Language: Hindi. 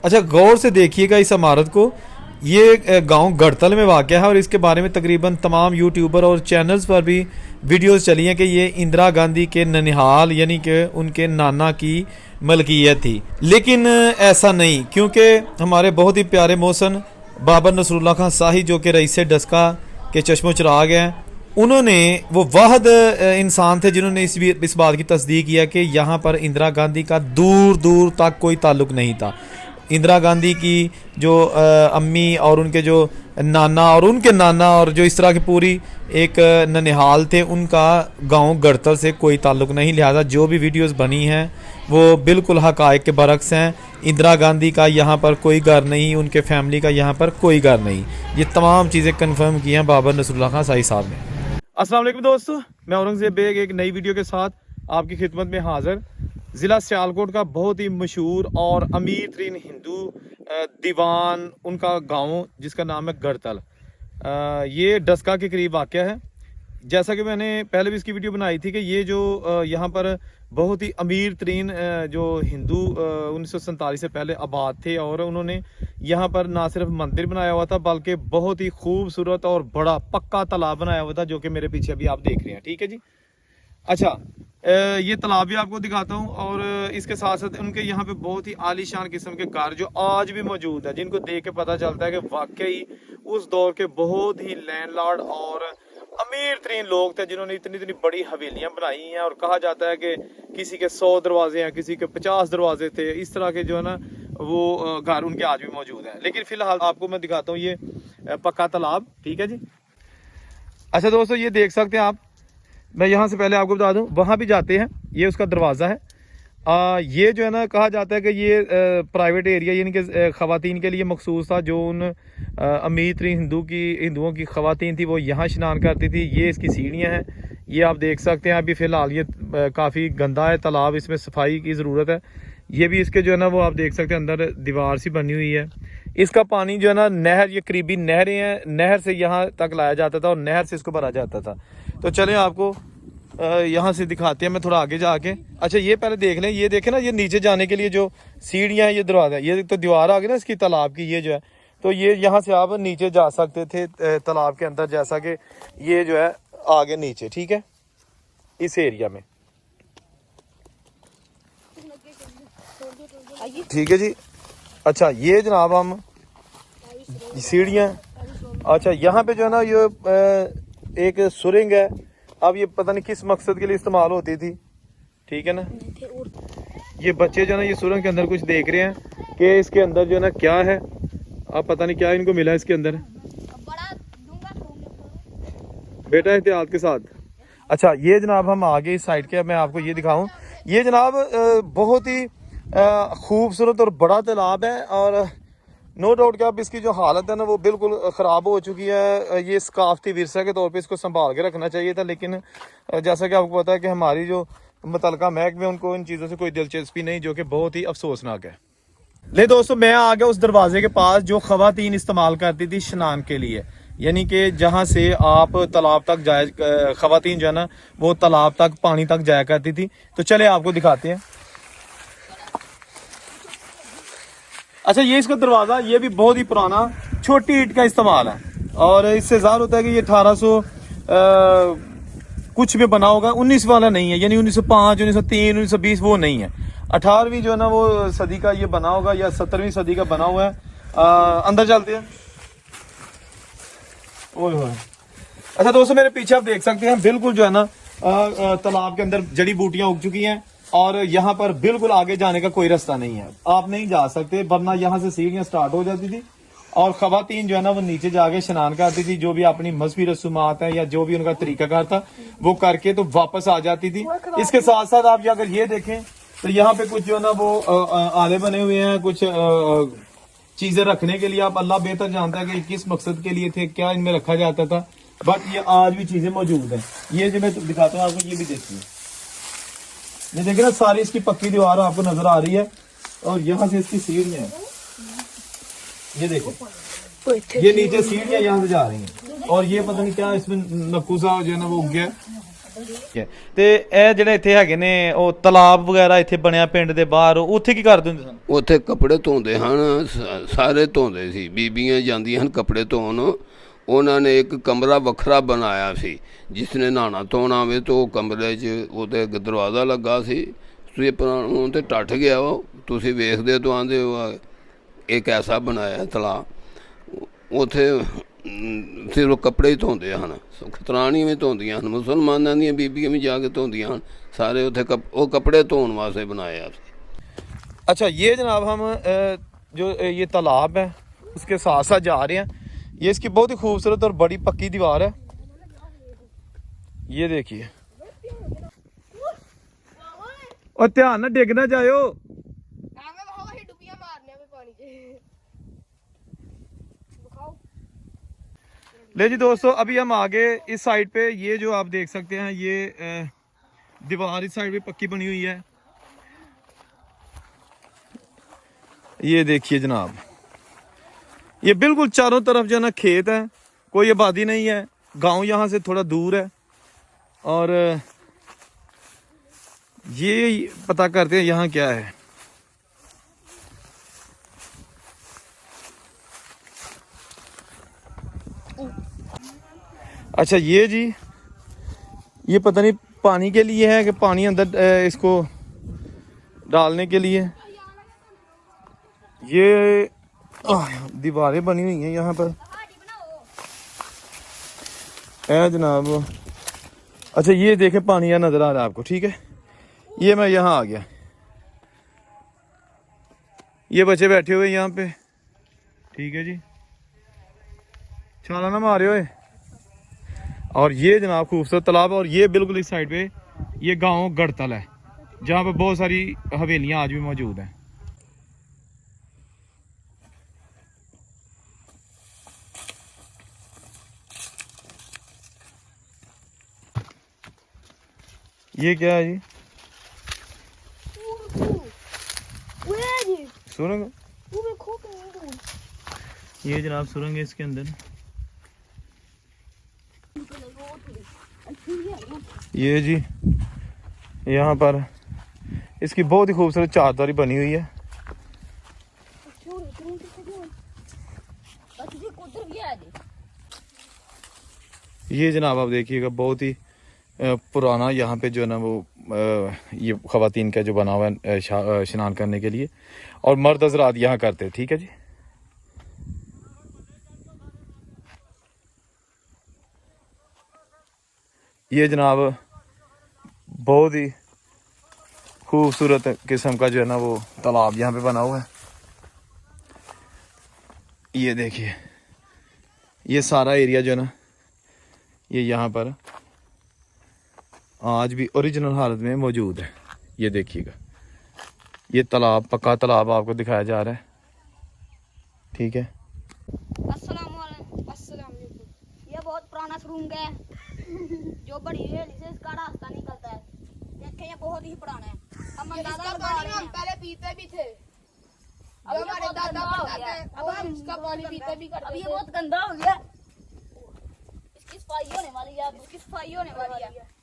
अच्छा गौर से देखिएगा इस इमारत को। ये गांव गढ़तल में वाक़या है और इसके बारे में तकरीबन तमाम यूट्यूबर और चैनल्स पर भी वीडियोस चली हैं कि ये इंदिरा गांधी के ननिहाल यानी कि उनके नाना की मलकियत थी। लेकिन ऐसा नहीं, क्योंकि हमारे बहुत ही प्यारे मोहसन बाबर नसरुल्लाह खान शाही जो कि रईस डस्का के चश्मो चिराग हैं, उन्होंने वो वाहद इंसान थे जिन्होंने इस बात की तस्दीक किया कि यहाँ पर इंदिरा गांधी का दूर दूर तक कोई ताल्लुक़ नहीं था। इंदिरा गांधी की जो अम्मी और उनके जो नाना और उनके नाना और जो इस तरह की पूरी एक ननिहाल थे, उनका गांव गढ़तल से कोई ताल्लुक़ नहीं। लिहाजा जो भी वीडियोस बनी हैं वो बिल्कुल हक़ाइक़ के बरक्स हैं। इंदिरा गांधी का यहाँ पर कोई घर नहीं, उनके फैमिली का यहाँ पर कोई घर नहीं। ये तमाम चीज़ें कन्फर्म की हैं बाबर नसरुल्लाह खान शाही साहब ने। अस्सलाम वालेकुम दोस्तों, मैं औरंगज़ेब बेग एक नई वीडियो के साथ आपकी खिदमत में हाज़िर। ज़िला सियालकोट का बहुत ही मशहूर और अमीर तरीन हिंदू दीवान उनका गांव जिसका नाम है गढ़तल, ये डस्का के करीब वाक़या है। जैसा कि मैंने पहले भी इसकी वीडियो बनाई थी कि ये जो यहाँ पर बहुत ही अमीर तरीन जो हिंदू 1947 से पहले आबाद थे और उन्होंने यहाँ पर ना सिर्फ मंदिर बनाया हुआ था बल्कि बहुत ही खूबसूरत और बड़ा पक्का तालाब बनाया हुआ था, जो कि मेरे पीछे अभी आप देख रहे हैं। ठीक है जी। अच्छा, ये तालाब भी आपको दिखाता हूँ और इसके साथ साथ उनके यहाँ पे बहुत ही आलीशान किस्म के घर जो आज भी मौजूद है, जिनको देख के पता चलता है कि वाकई उस दौर के बहुत ही लैंडलॉर्ड और अमीर तरीन लोग थे जिन्होंने इतनी इतनी बड़ी हवेलियां बनाई हैं। और कहा जाता है कि किसी के 100 दरवाजे हैं, किसी के 50 दरवाजे थे। इस तरह के जो है ना वो घर उनके आज भी मौजूद हैं। लेकिन फिलहाल आपको मैं दिखाता हूँ ये पक्का तालाब। ठीक है जी। अच्छा दोस्तों, ये देख सकते हैं आप। मैं यहाँ से पहले आपको बता दूं, वहाँ भी जाते हैं, ये उसका दरवाज़ा है। ये जो है ना कहा जाता है कि ये प्राइवेट एरिया यानी कि ख़वातीन के लिए मखसूस था। जो उन अमीर तरीन हिंदुओं की ख़वातीन थी वो यहाँ स्नान करती थी। ये इसकी सीढ़ियाँ हैं, ये आप देख सकते हैं। अभी फ़िलहाल ये काफ़ी गंदा है तालाब, इसमें सफाई की ज़रूरत है। ये भी इसके जो है ना वो आप देख सकते हैं अंदर दीवार सी बनी हुई है। इसका पानी जो है ना नहर, ये करीबी नहरें हैं, नहर से यहाँ तक लाया जाता था और नहर से इसको भरा जाता था। तो चलें आपको यहाँ से दिखाते हैं, मैं थोड़ा आगे जाके। अच्छा, ये पहले देख लें, ये देखें ना, ये नीचे जाने के लिए जो सीढ़ियाँ हैं, ये दरवाज़ा, ये तो दीवार आ गई ना इसकी तालाब की, ये जो है। तो ये यहाँ से आप नीचे जा सकते थे तालाब के अंदर, जैसा कि ये जो है आगे नीचे। ठीक है, इस एरिया में। ठीक है जी। अच्छा, ये जनाब हम सीढ़ियाँ। अच्छा, यहाँ पे जो है ना ये एक सुरंग है। अब ये पता नहीं किस मकसद के लिए इस्तेमाल होती थी। ठीक है ना। ये बच्चे जो है ना ये सुरंग के अंदर कुछ देख रहे हैं कि इसके अंदर जो है ना क्या है। अब पता नहीं क्या इनको मिला इसके अंदर। बेटा एहतियात के साथ। अच्छा, ये जनाब हम आगे इस साइड के, मैं आपको ये दिखाऊं। ये जनाब बहुत ही खूबसूरत और बड़ा तालाब है और नो डाउट कि अब इसकी जो हालत है ना वो बिल्कुल ख़राब हो चुकी है। ये सकाफती विरसा के तौर पे इसको संभाल के रखना चाहिए था, लेकिन जैसा कि आपको पता है कि हमारी जो मुतलका महकमे उनको इन चीज़ों से कोई दिलचस्पी नहीं, जो कि बहुत ही अफसोसनाक है। ले दोस्तों, मैं आ गया उस दरवाजे के पास जो ख़वातीन इस्तेमाल करती थी स्नान के लिए, यानी कि जहाँ से आप तालाब तक जाया, ख़वातीन जो है ना वो तालाब तक पानी तक जाया करती थी। तो चले आपको दिखाते हैं। अच्छा, ये इसका दरवाज़ा, ये भी बहुत ही पुराना छोटी ईंट का इस्तेमाल है और इससे ज़ाहिर होता है कि ये 1800 कुछ में बना होगा। 19 वाला नहीं है, यानी 1905, 1903, 1920 वो नहीं है। 18वीं जो है ना वो सदी का ये बना होगा या 17वीं सदी का बना हुआ है। अंदर चलते हैं। ओह, अच्छा दोस्तों, मेरे पीछे आप देख सकते हैं बिल्कुल जो है ना तालाब के अंदर जड़ी बूटियां उग चुकी हैं और यहाँ पर बिल्कुल आगे जाने का कोई रास्ता नहीं है। आप नहीं जा सकते, वरना यहाँ से सीढ़ियाँ स्टार्ट हो जाती थी और ख़वातीन जो है ना वो नीचे जाके स्नान करती थी। जो भी अपनी मजहबी रसूमात है या जो भी उनका तरीकाकार था वो करके तो वापस आ जाती थी। इसके साथ साथ आप अगर ये देखें तो यहाँ पे कुछ जो है ना वो आले बने हुए हैं, कुछ चीजें रखने के लिए। आप अल्लाह बेहतर जानता है कि किस मकसद के लिए थे, क्या इनमें रखा जाता था, बट ये आज भी चीजें मौजूद है। ये जो मैं दिखाता हूँ आपको, ये भी देखिए, ये देखिए ना सारी इसकी पक्की दीवार आपको नजर आ रही है और यहाँ से इसकी सीढ़ियाँ हैं। ये देखो, ये नीचे सीढ़ियाँ यहाँ से जा रही हैं और ये पता नहीं क्या इसमें नकुसा जो है ना वो उग गया ਤੇ ਇਹ ਜਿਹੜੇ ਇੱਥੇ ਹੈਗੇ ਨੇ ਉਹ ਤਲਾਬ ਵਗੈਰਾ ਇੱਥੇ ਬਣਿਆ ਪਿੰਡ ਦੇ ਬਾਹਰ, ਉੱਥੇ ਕੀ ਕਰਦੇ ਹੁੰਦੇ ਸਨ? ਉੱਥੇ ਕੱਪੜੇ ਧੋਂਦੇ ਹਨ, ਸਾਰੇ ਧੋਂਦੇ ਸੀ। ਬੀਬੀਆਂ ਜਾਂਦੀਆਂ ਹਨ ਕੱਪੜੇ ਧੋਣ। ਉਹਨਾਂ ਨੇ ਇੱਕ ਕਮਰਾ ਵੱਖਰਾ ਬਣਾਇਆ ਸੀ, ਜਿਸ ਨੇ ਨਹਾਉਣਾ ਧੋਣਾ ਆਵੇ ਤਾਂ ਉਹ ਕਮਰੇ 'ਚ ਉਹਦੇ ਦਰਵਾਜ਼ਾ ਲੱਗਾ ਸੀ। ਤੁਸੀਂ ਹੁਣ ਤੇ ਟੱਟ ਗਿਆ ਉਹ, ਤੁਸੀਂ ਵੇਖਦੇ ਤੋਂ ਆਉਂਦੇ ਹੋ ਇੱਕ ਐਸਾ ਬਣਾਇਆ ਤਲਾਅ। ਉੱਥੇ ਸਿਰਫ ਕੱਪੜੇ ਹੀ ਧੋਂਦੇ ਹਨ, ਖਤਰਾਣੀਆਂ ਵੀ ਧੋਂਦੀਆਂ ਹਨ, ਮੁਸਲਮਾਨਾਂ ਦੀਆਂ ਬੀਬੀਆਂ ਵੀ ਜਾ ਕੇ ਧੋਂਦੀਆਂ ਹਨ। ਸਾਰੇ ਉੱਥੇ ਉਹ ਕੱਪੜੇ ਧੋਣ ਵਾਸਤੇ ਬਣਾਇਆ ਸੀ। अच्छा, ये जनाब हम जो ये तालाब है उसके साथ साथ जा रहे हैं। ये इसकी बहुत ही खूबसूरत और बड़ी पक्की दीवार है, ये देखिए। और ध्यान ना डिग ना जाओ। ले जी दोस्तों, अभी हम आगे इस साइड पे, ये जो आप देख सकते हैं ये दीवार इस साइड पे पक्की बनी हुई है। ये देखिए जनाब, ये बिल्कुल चारों तरफ जो है ना खेत है, कोई आबादी नहीं है। गांव यहाँ से थोड़ा दूर है। और ये पता करते हैं यहाँ क्या है। अच्छा ये जी, ये पता नहीं पानी के लिए है कि पानी अंदर इसको डालने के लिए। ये दीवारें बनी हुई हैं यहाँ पर है जनाब। अच्छा ये देखें, पानी यहाँ नजर आ रहा है आपको, ठीक है। ये मैं यहाँ आ गया, ये बच्चे बैठे हुए यहाँ पे, ठीक है जी, छाला ना मारे हुए। और ये जनाब खूबसूरत तालाब। और ये बिल्कुल इस साइड पे ये गांव गढ़तल है, जहाँ पे बहुत सारी हवेलियाँ आज भी मौजूद हैं। ये क्या है जी? सुरंग। ये जनाब सुरंग है इसके अंदर। ये जी यहाँ पर इसकी बहुत ही खूबसूरत चारदीवारी बनी हुई है। ये जनाब आप देखिएगा, बहुत ही पुराना यहाँ पे जो है ना वो ये ख़वातीन का जो बना हुआ है स्नान करने के लिए, और मर्द हज़रात यहाँ करते हैं, ठीक है जी। ये जनाब बहुत ही खूबसूरत किस्म का जो है ना वो तालाब यहाँ पे बना हुआ है। ये देखिए, ये सारा एरिया जो है ना ये यहाँ पर आज भी ओरिजिनल हालत में मौजूद है। ये देखिएगा, ये तालाब, पक्का तालाब आपको दिखाया जा रहा है, ठीक है। अस्सलाम वालेकुम। ये बहुत पुराना सुरंग है जो बड़ी हवेली से इसका रास्ता निकलता है। देखें, ये बहुत ही पुराना है। हम अंदाजा लगा रहे हैं, हम पहले पीते भी थे, अब हमारे दादा परदादा अब हम इसका पानी पीते भी करते थे। अब ये बहुत गंदा हो गया, इसकी सफाई होने वाली है, अब इसकी सफाई होने वाली है।